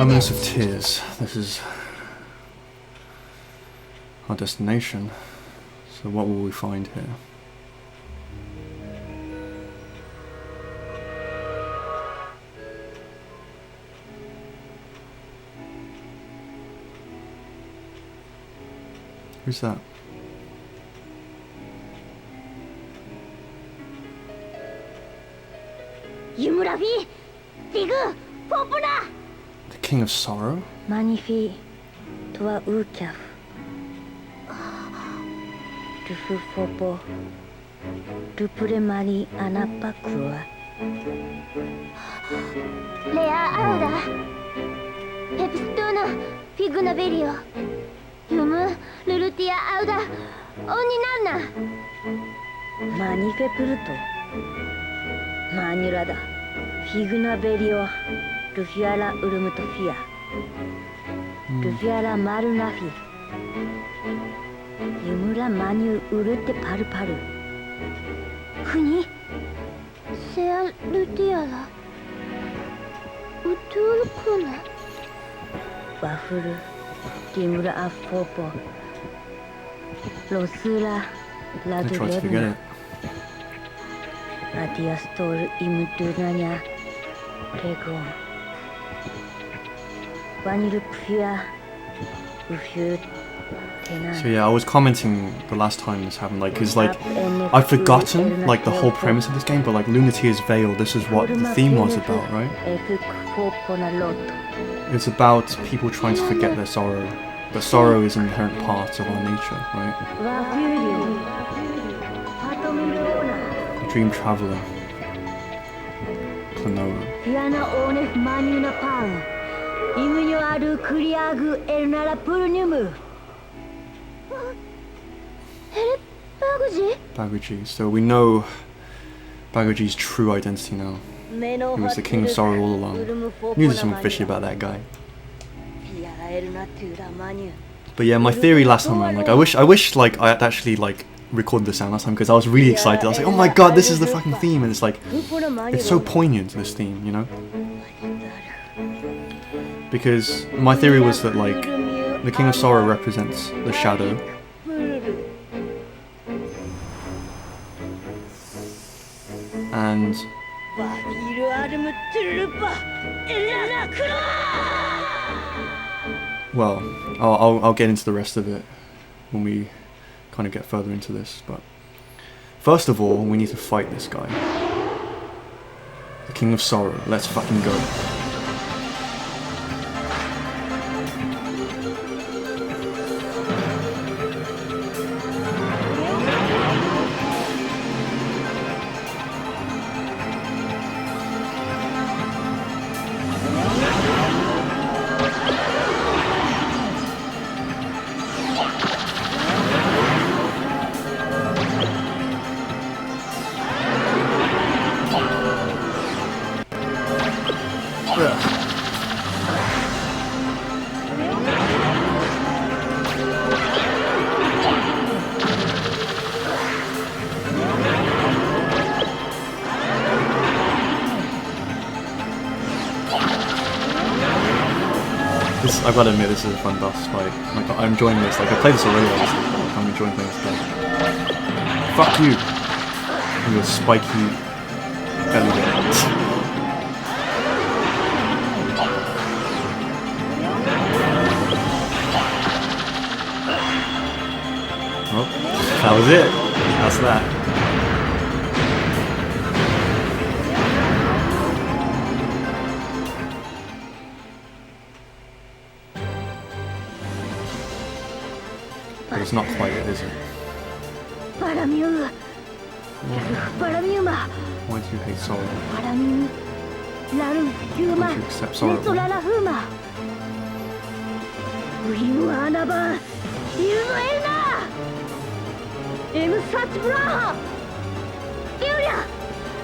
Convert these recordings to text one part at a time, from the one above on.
Terminus of Tears. This is our destination. So what will we find here? Who's that? The King of Sorrow? Magnifi toi ukaf. Dufu fopo. Dupure mari anapa krua. Lea auda. Hepstona figuna verio. Yumu lulutia auda. Oni nana. Manife pruto. Manurada. Figuna verio. Rufiara urumutofia. Rufiara marunafi. Yumura manu urute paru paru. Kuni? Sea lutiara. Utul kuna. Wafuru. Kimura afopo. Losura. Ladurebna. Adiastor imudunanya. Regon. So yeah, I was commenting the last time this happened, like, cause like, I've forgotten, like, the whole premise of this game, but like, Lunatea's Veil, this is what the theme was about, right? It's about people trying to forget their sorrow, but sorrow is an inherent part of our nature, right? Dream Traveler. Klonoa. Bowjinjin. So we know Bowjin's true identity now. He was the King of Sorrow all along. Knew there's something fishy about that guy. But yeah, my theory last time around, like, I wish like I had actually like recorded the sound last time, because I was really excited. I was like, oh my god, this is the fucking theme, and it's like, it's so poignant, this theme, you know? Because my theory was that, like, the King of Sorrow represents the shadow. And well, I'll get into the rest of it when we kind of get further into this, but first of all, we need to fight this guy. The King of Sorrow. Let's fucking go. I've got to admit, this is a fun boss fight. Like, I'm enjoying this. Like, I played this already, obviously, but like, I'm enjoying playing this again. Fuck you! And your spiky belly button. Well, that was it. That's that. But it's not quite it, is it? Why do you hate sorrow? Why do you accept sorrow?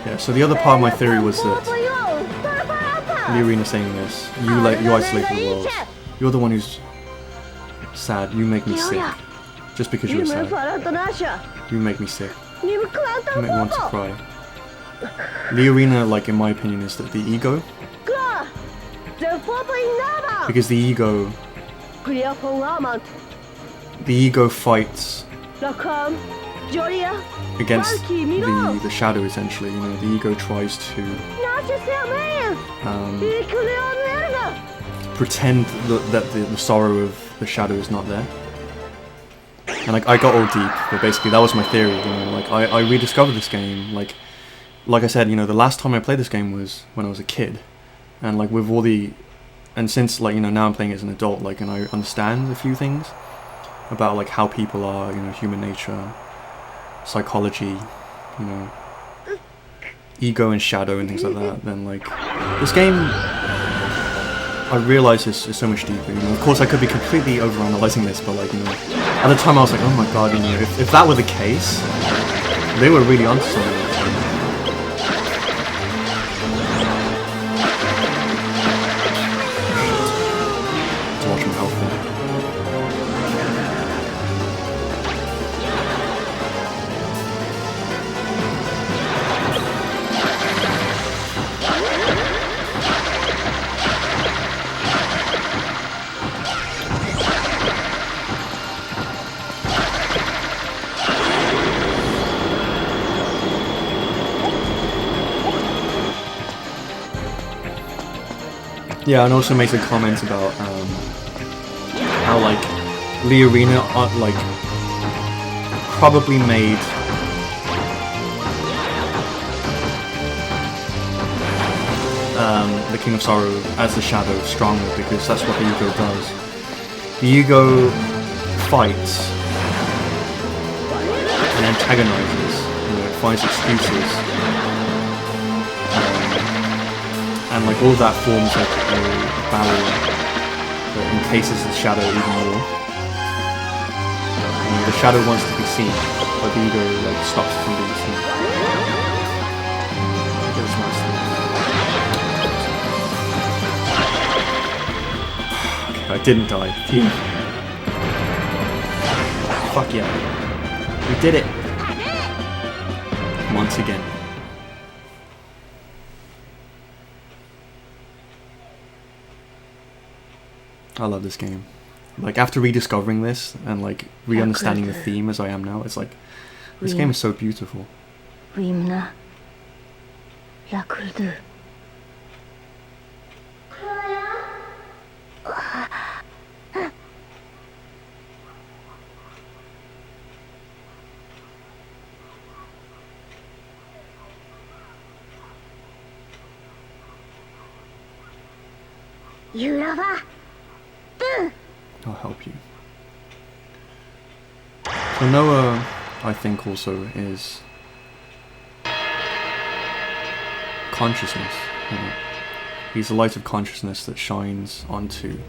Yeah, so the other part of my theory was that the arena saying this, you isolate the world. You're the one who's sad, you make me sick. Just because you're sad. You make me sick. You make me want to cry. The arena, like, in my opinion, is that the ego Because the ego fights against the shadow, essentially. You know, the ego tries to pretend that the sorrow of the shadow is not there. And like, I got all deep, but basically that was my theory. You know, like I rediscovered this game. Like I said, you know, the last time I played this game was when I was a kid, and like with all the, and since like, you know, now I'm playing it as an adult, like, and I understand a few things about like how people are, you know, human nature, psychology, you know, ego and shadow and things like that. Then like this game, I realise is so much deeper. You know, of course I could be completely overanalyzing this, but like, you know, at the time I was like, oh my god, you know, if that were the case, they were really onto something. To watch my health there. Yeah, and also makes a comment about how like the arena like probably made the King of Sorrow as the shadow stronger, because that's what the ego does. The ego fights and antagonizes, you know, it finds excuses. And like all that forms like a barrier that encases the shadow even more. You know, the shadow wants to be seen, but the ego like stops it from being seen. It was nice. Okay, I didn't die. Phew. Fuck yeah. We did it! Once again. I love this game. Like, after rediscovering this and like re-understanding the theme as I am now, it's like, this game is so beautiful. I'll help you. Klonoa, I think, also is consciousness. You know? He's the light of consciousness that shines onto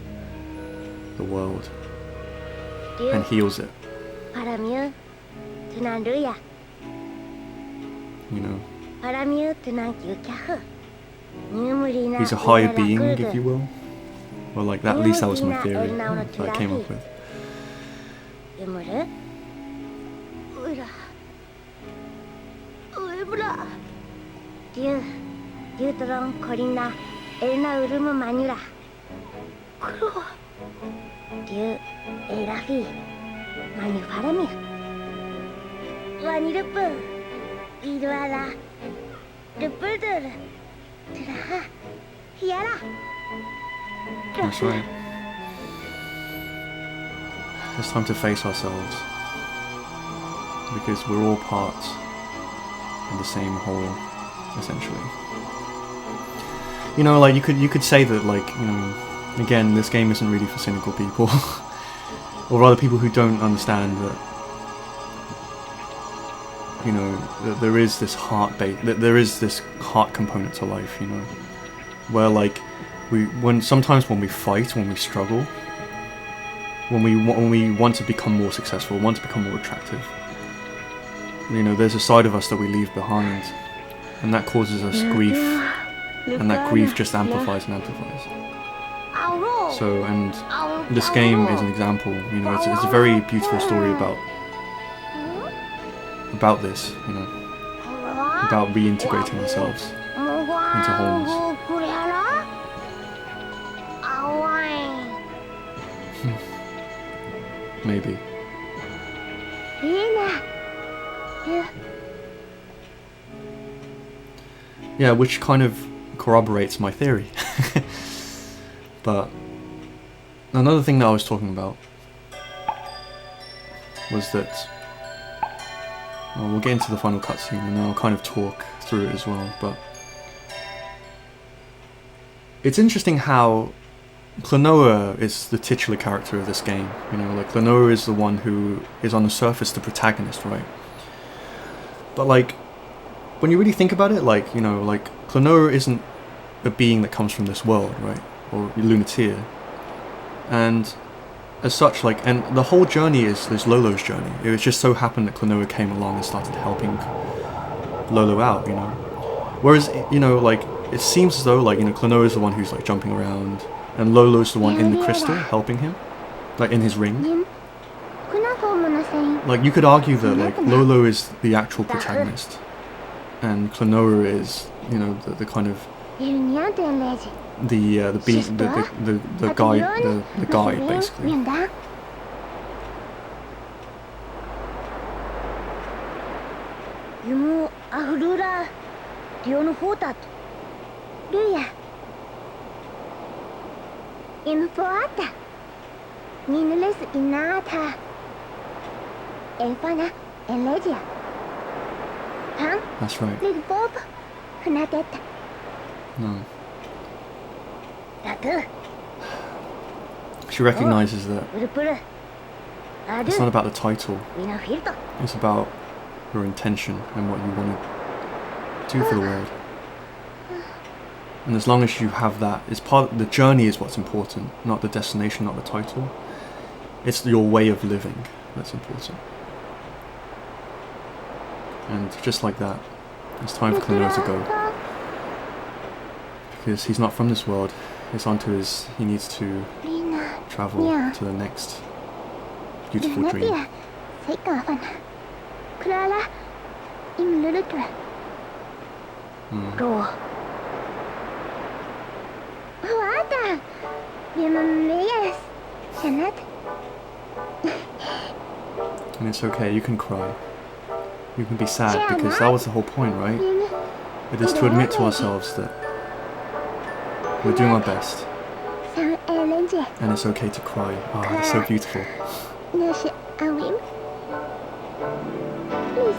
the world and heals it. You know? He's a higher being, if you will. Well, like that, at least that was my theory that I came up with. That's right. It's time to face ourselves, because we're all parts of the same whole, essentially. You know, like you could say that, like, you know, again, this game isn't really for cynical people, or rather people who don't understand that, you know, that there is this heart component to life, you know, where like sometimes when we fight, when we struggle, when we want to become more successful, want to become more attractive, you know, there's a side of us that we leave behind, and that causes us grief, and that grief just amplifies and amplifies. So, and this game is an example, you know, it's a very beautiful story about this, you know, about reintegrating ourselves into wholeness. Maybe. Yeah, which kind of corroborates my theory. But another thing that I was talking about was that, well, we'll get into the final cutscene and then I'll kind of talk through it as well, but it's interesting how Klonoa is the titular character of this game. You know, like, Klonoa is the one who is on the surface the protagonist, right? But, like, when you really think about it, like, you know, like, Klonoa isn't a being that comes from this world, right? Or Lunatia. And as such, like, and the whole journey is Lolo's journey. It was just so happened that Klonoa came along and started helping Lolo out, you know? Whereas, you know, like, it seems as though, like, you know, Klonoa is the one who's, like, jumping around, and Lolo's the one in the crystal helping him, like, in his ring. Like, you could argue that, like, Lolo is the actual protagonist, and Klonoa is, you know, the kind of the guide basically. That's right. No. She recognizes that it's not about the title, it's about your intention and what you want to do for the world. And as long as you have that, it's part of the journey is what's important, not the destination, not the title. It's your way of living that's important. And just like that, it's time for Klonoa to go. Because he's not from this world. It's onto his, he needs to travel to the next beautiful dream. And it's okay, you can cry. You can be sad, because that was the whole point, right? It is to admit to ourselves that we're doing our best. And it's okay to cry. Oh, it's so beautiful.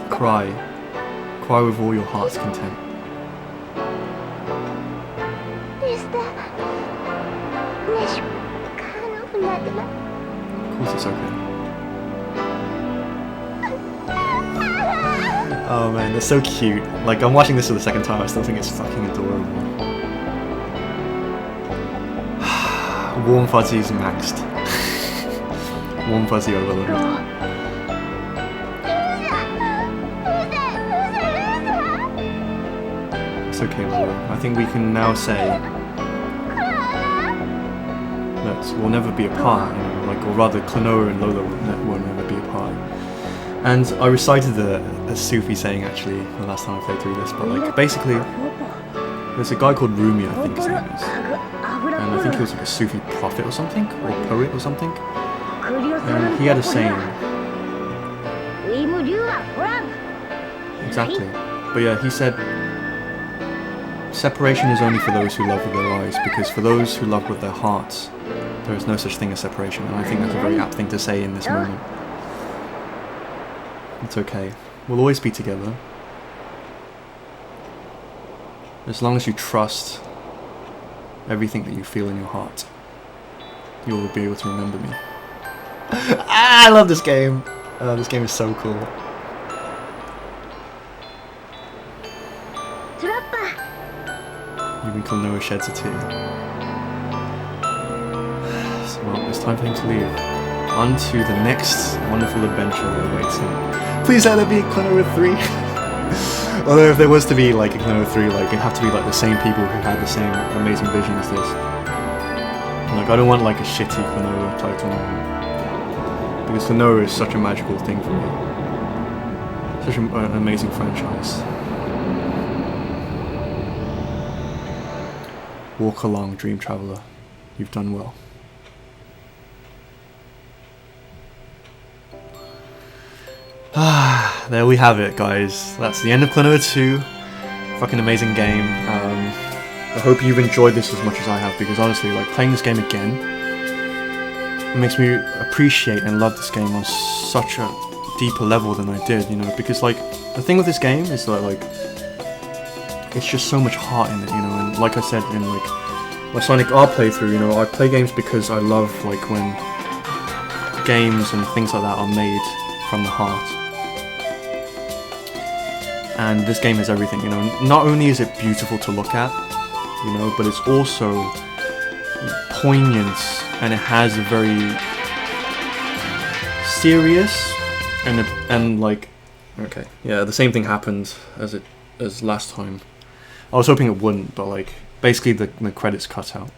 Cry. Cry with all your heart's content. Of course it's okay. Oh man, they're so cute. Like, I'm watching this for the second time, I still think it's fucking adorable. Warm fuzzies maxed. Warm fuzzy overload. It's okay, Lolo. I think we can now say that we'll never be apart, you know, like, or rather Klonoa and Lolo will never be apart. And I recited a Sufi saying actually the last time I played through this, but like, basically there's a guy called Rumi, I think his name is, and I think he was like a Sufi prophet or something, or poet or something, and he had a saying. Exactly. But yeah, he said separation is only for those who love with their eyes, because for those who love with their hearts there is no such thing as separation. And I think that's a very apt thing to say in this moment. It's okay. We'll always be together. As long as you trust everything that you feel in your heart, you will be able to remember me. I love this game. This game is so cool. Even Klonoa sheds a tear. So, well, it's time for him to leave. On to the next wonderful adventure that awaits him. Please let there be a Klonoa 3. Although if there was to be like a Klonoa 3, like, it'd have to be like the same people who had the same amazing vision as this. Like, I don't want like a shitty Klonoa title now. Because Klonoa is such a magical thing for me. Such an amazing franchise. Walk along, Dream Traveler. you've done well. There we have it, guys. That's the end of Klonoa 2. Fucking amazing game. I hope you've enjoyed this as much as I have, because honestly, like, playing this game again, it makes me appreciate and love this game on such a deeper level than I did, you know, because, like, the thing with this game is that, like, it's just so much heart in it, you know, and like I said in, like, my Sonic R playthrough, you know, I play games because I love, like, when games and things like that are made from the heart. And this game is everything, you know. Not only is it beautiful to look at, you know, but it's also poignant, and it has a very serious and like, okay, yeah, the same thing happened as last time. I was hoping it wouldn't, but like, basically the credits cut out,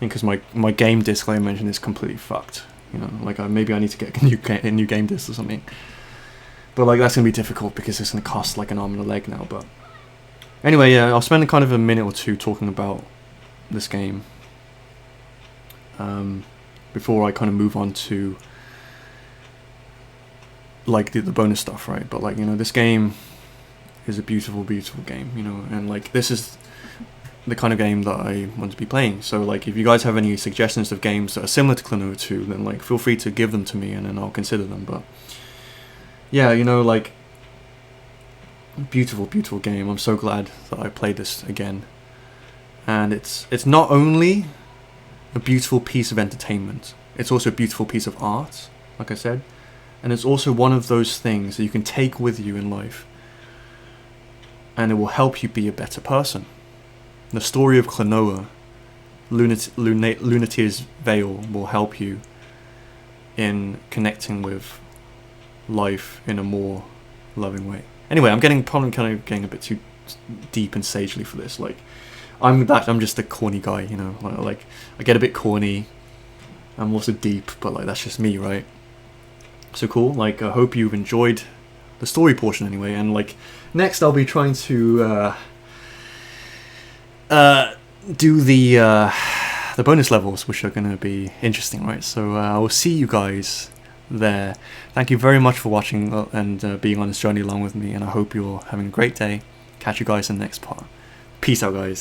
because my game disc, like I mentioned, is completely fucked. You know, like maybe I need to get a new game disc or something. But like, that's gonna be difficult because it's gonna cost like an arm and a leg now. But anyway, yeah, I'll spend kind of a minute or two talking about this game before I kind of move on to like the bonus stuff, right? But like, you know, this game is a beautiful, beautiful game, you know, and like, this is the kind of game that I want to be playing. So like, if you guys have any suggestions of games that are similar to Klonoa 2, then like, feel free to give them to me, and then I'll consider them. But yeah, you know, like, beautiful, beautiful game. I'm so glad that I played this again. And it's not only a beautiful piece of entertainment, it's also a beautiful piece of art, like I said. And it's also one of those things that you can take with you in life, and it will help you be a better person. The story of Klonoa, Lunatier's Veil, will help you in connecting with life in a more loving way. Anyway, I'm probably kind of getting a bit too deep and sagely for this. Like, I'm just a corny guy, you know. Like, I get a bit corny. I'm also deep, but like, that's just me, right? So cool. Like, I hope you've enjoyed the story portion anyway. And like, next I'll be trying to do the bonus levels, which are going to be interesting, right? So I will see you guys there. Thank you very much for watching and being on this journey along with me, and I hope you're having a great day. Catch you guys in the next part. Peace out, guys.